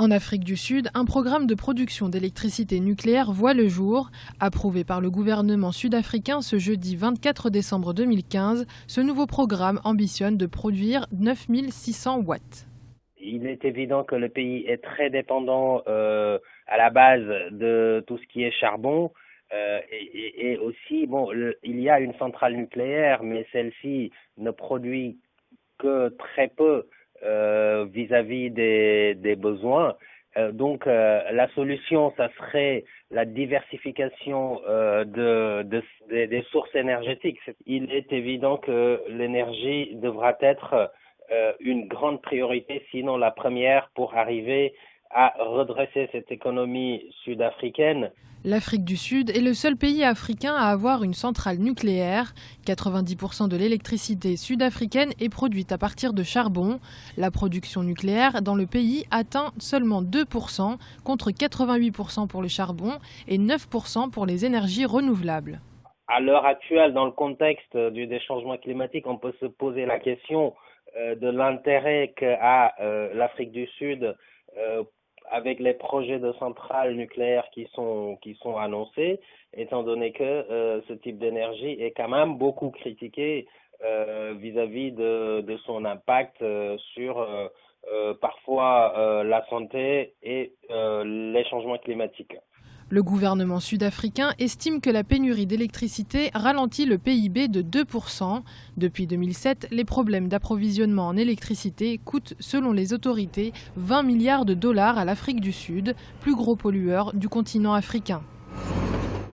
En Afrique du Sud, un programme de production d'électricité nucléaire voit le jour. Approuvé par le gouvernement sud-africain ce jeudi 24 décembre 2015, ce nouveau programme ambitionne de produire 9600 watts. Il est évident que le pays est très dépendant à la base de tout ce qui est charbon. Et aussi, il y a une centrale nucléaire, mais celle-ci ne produit que très peu vis-à-vis des besoins. Donc la solution, ça serait la diversification des sources énergétiques. Il est évident que l'énergie devra être une grande priorité, sinon la première, pour arriver à redresser cette économie sud-africaine. L'Afrique du Sud est le seul pays africain à avoir une centrale nucléaire. 90% de l'électricité sud-africaine est produite à partir de charbon. La production nucléaire dans le pays atteint seulement 2%, contre 88% pour le charbon et 9% pour les énergies renouvelables. À l'heure actuelle, dans le contexte du dérèglement climatique, on peut se poser la question de l'intérêt qu'a l'Afrique du Sud avec les projets de centrales nucléaires qui sont annoncés, étant donné que ce type d'énergie est quand même beaucoup critiqué vis-à-vis de son impact sur parfois la santé et les changements climatiques. Le gouvernement sud-africain estime que la pénurie d'électricité ralentit le PIB de 2%. Depuis 2007, les problèmes d'approvisionnement en électricité coûtent, selon les autorités, 20 milliards de dollars à l'Afrique du Sud, plus gros pollueur du continent africain.